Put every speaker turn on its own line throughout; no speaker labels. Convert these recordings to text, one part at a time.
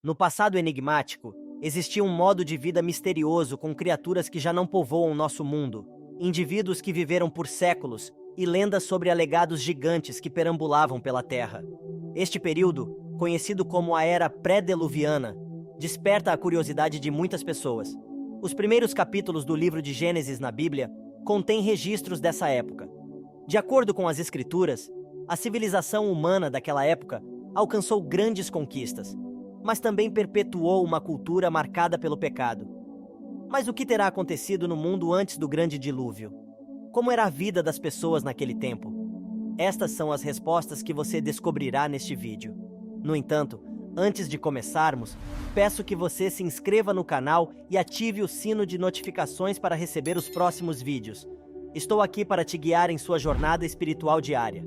No passado enigmático, existia um modo de vida misterioso com criaturas que já não povoam nosso mundo, indivíduos que viveram por séculos e lendas sobre alegados gigantes que perambulavam pela Terra. Este período, conhecido como a Era Pré-Diluviana, desperta a curiosidade de muitas pessoas. Os primeiros capítulos do livro de Gênesis na Bíblia contêm registros dessa época. De acordo com as Escrituras, a civilização humana daquela época alcançou grandes conquistas, mas também perpetuou uma cultura marcada pelo pecado. Mas o que terá acontecido no mundo antes do grande dilúvio? Como era a vida das pessoas naquele tempo? Estas são as respostas que você descobrirá neste vídeo. No entanto, antes de começarmos, peço que você se inscreva no canal e ative o sino de notificações para receber os próximos vídeos. Estou aqui para te guiar em sua jornada espiritual diária.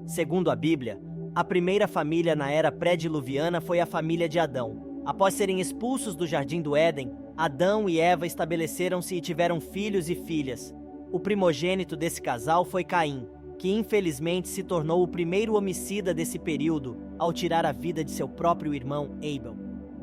Segundo a Bíblia, a primeira família na era pré-diluviana foi a família de Adão. Após serem expulsos do Jardim do Éden, Adão e Eva estabeleceram-se e tiveram filhos e filhas. O primogênito desse casal foi Caim, que infelizmente se tornou o primeiro homicida desse período ao tirar a vida de seu próprio irmão Abel.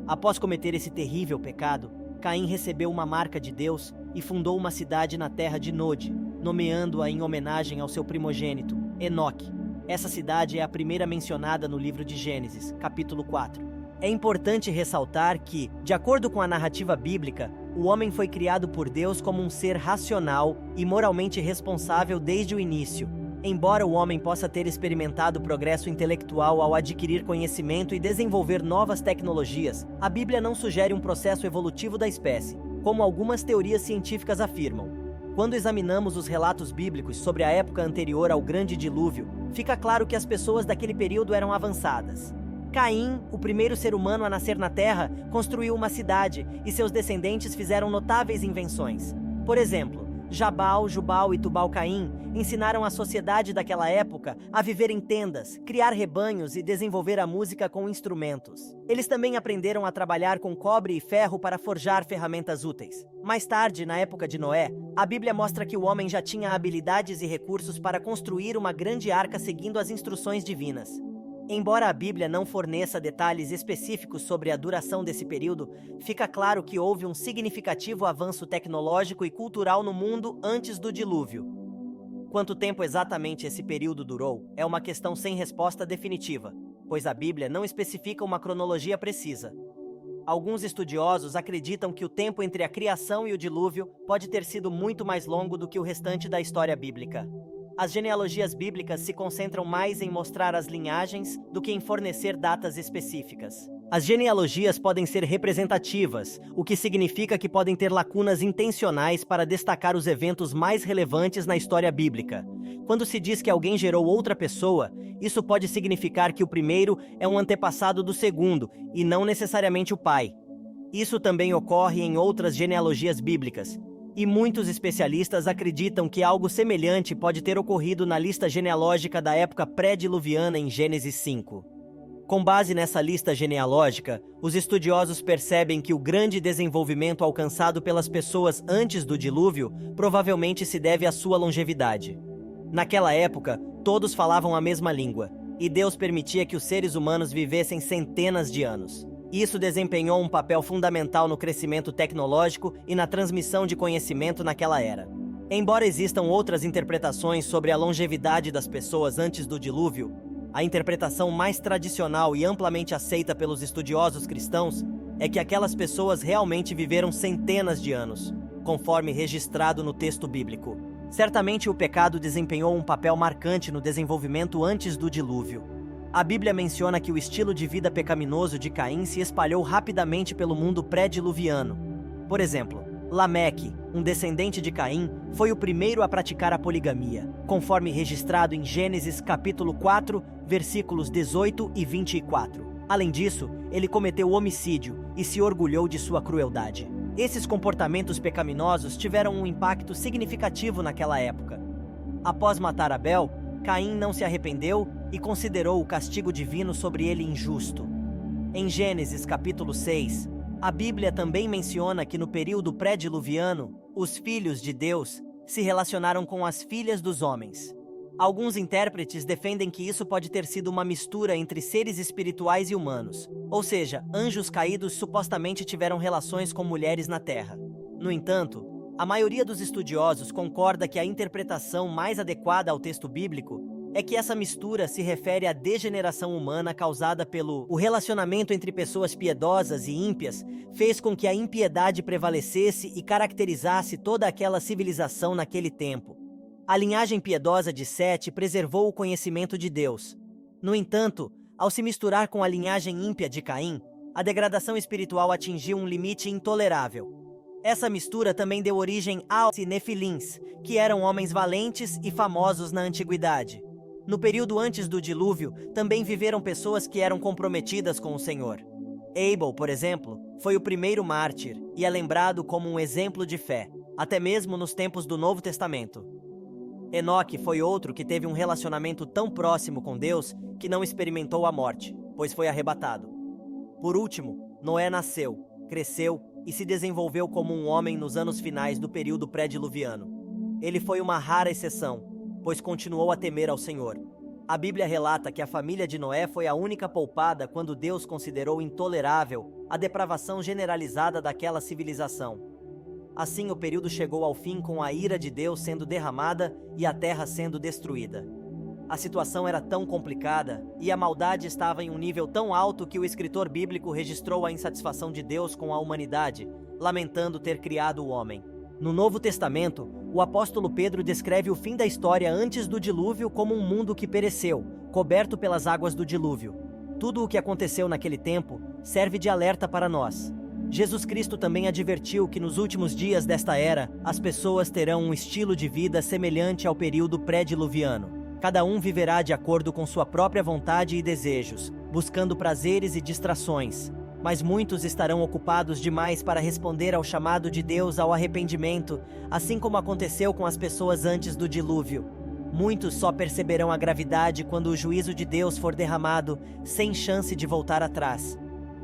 Após cometer esse terrível pecado, Caim recebeu uma marca de Deus e fundou uma cidade na terra de Nod, nomeando-a em homenagem ao seu primogênito, Enoque. Essa cidade é a primeira mencionada no livro de Gênesis, capítulo 4. É importante ressaltar que, de acordo com a narrativa bíblica, o homem foi criado por Deus como um ser racional e moralmente responsável desde o início. Embora o homem possa ter experimentado progresso intelectual ao adquirir conhecimento e desenvolver novas tecnologias, a Bíblia não sugere um processo evolutivo da espécie, como algumas teorias científicas afirmam. Quando examinamos os relatos bíblicos sobre a época anterior ao grande dilúvio, fica claro que as pessoas daquele período eram avançadas. Caim, o primeiro ser humano a nascer na Terra, construiu uma cidade e seus descendentes fizeram notáveis invenções. Por exemplo, Jabal, Jubal e Tubal-Caim ensinaram a sociedade daquela época a viver em tendas, criar rebanhos e desenvolver a música com instrumentos. Eles também aprenderam a trabalhar com cobre e ferro para forjar ferramentas úteis. Mais tarde, na época de Noé, a Bíblia mostra que o homem já tinha habilidades e recursos para construir uma grande arca seguindo as instruções divinas. Embora a Bíblia não forneça detalhes específicos sobre a duração desse período, fica claro que houve um significativo avanço tecnológico e cultural no mundo antes do dilúvio. Quanto tempo exatamente esse período durou é uma questão sem resposta definitiva, pois a Bíblia não especifica uma cronologia precisa. Alguns estudiosos acreditam que o tempo entre a criação e o dilúvio pode ter sido muito mais longo do que o restante da história bíblica. As genealogias bíblicas se concentram mais em mostrar as linhagens do que em fornecer datas específicas. As genealogias podem ser representativas, o que significa que podem ter lacunas intencionais para destacar os eventos mais relevantes na história bíblica. Quando se diz que alguém gerou outra pessoa, isso pode significar que o primeiro é um antepassado do segundo, e não necessariamente o pai. Isso também ocorre em outras genealogias bíblicas. E muitos especialistas acreditam que algo semelhante pode ter ocorrido na lista genealógica da época pré-diluviana em Gênesis 5. Com base nessa lista genealógica, os estudiosos percebem que o grande desenvolvimento alcançado pelas pessoas antes do dilúvio provavelmente se deve à sua longevidade. Naquela época, todos falavam a mesma língua, e Deus permitia que os seres humanos vivessem centenas de anos. Isso desempenhou um papel fundamental no crescimento tecnológico e na transmissão de conhecimento naquela era. Embora existam outras interpretações sobre a longevidade das pessoas antes do dilúvio, a interpretação mais tradicional e amplamente aceita pelos estudiosos cristãos é que aquelas pessoas realmente viveram centenas de anos, conforme registrado no texto bíblico. Certamente o pecado desempenhou um papel marcante no desenvolvimento antes do dilúvio. A Bíblia menciona que o estilo de vida pecaminoso de Caim se espalhou rapidamente pelo mundo pré-diluviano. Por exemplo, Lameque, um descendente de Caim, foi o primeiro a praticar a poligamia, conforme registrado em Gênesis capítulo 4, versículos 18 e 24. Além disso, ele cometeu homicídio e se orgulhou de sua crueldade. Esses comportamentos pecaminosos tiveram um impacto significativo naquela época. Após matar Abel, Caim não se arrependeu e considerou o castigo divino sobre ele injusto. Em Gênesis capítulo 6, a Bíblia também menciona que no período pré-diluviano, os filhos de Deus se relacionaram com as filhas dos homens. Alguns intérpretes defendem que isso pode ter sido uma mistura entre seres espirituais e humanos, ou seja, anjos caídos supostamente tiveram relações com mulheres na Terra. No entanto, a maioria dos estudiosos concorda que a interpretação mais adequada ao texto bíblico é que essa mistura se refere à degeneração humana causada pelo relacionamento entre pessoas piedosas e ímpias, fez com que a impiedade prevalecesse e caracterizasse toda aquela civilização naquele tempo. A linhagem piedosa de Sete preservou o conhecimento de Deus. No entanto, ao se misturar com a linhagem ímpia de Caim, a degradação espiritual atingiu um limite intolerável. Essa mistura também deu origem aos Nefilins, que eram homens valentes e famosos na antiguidade. No período antes do dilúvio, também viveram pessoas que eram comprometidas com o Senhor. Abel, por exemplo, foi o primeiro mártir e é lembrado como um exemplo de fé, até mesmo nos tempos do Novo Testamento. Enoque foi outro que teve um relacionamento tão próximo com Deus que não experimentou a morte, pois foi arrebatado. Por último, Noé nasceu, cresceu e se desenvolveu como um homem nos anos finais do período pré-diluviano. Ele foi uma rara exceção, pois continuou a temer ao Senhor. A Bíblia relata que a família de Noé foi a única poupada quando Deus considerou intolerável a depravação generalizada daquela civilização. Assim, o período chegou ao fim com a ira de Deus sendo derramada e a terra sendo destruída. A situação era tão complicada e a maldade estava em um nível tão alto que o escritor bíblico registrou a insatisfação de Deus com a humanidade, lamentando ter criado o homem. No Novo Testamento, o apóstolo Pedro descreve o fim da história antes do dilúvio como um mundo que pereceu, coberto pelas águas do dilúvio. Tudo o que aconteceu naquele tempo serve de alerta para nós. Jesus Cristo também advertiu que nos últimos dias desta era, as pessoas terão um estilo de vida semelhante ao período pré-diluviano. Cada um viverá de acordo com sua própria vontade e desejos, buscando prazeres e distrações. Mas muitos estarão ocupados demais para responder ao chamado de Deus ao arrependimento, assim como aconteceu com as pessoas antes do dilúvio. Muitos só perceberão a gravidade quando o juízo de Deus for derramado, sem chance de voltar atrás.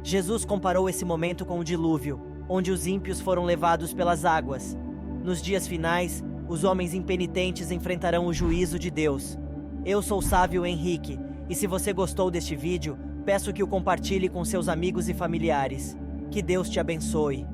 Jesus comparou esse momento com o dilúvio, onde os ímpios foram levados pelas águas. Nos dias finais, os homens impenitentes enfrentarão o juízo de Deus. Eu sou Sávio Henrique, e se você gostou deste vídeo, peço que o compartilhe com seus amigos e familiares. Que Deus te abençoe.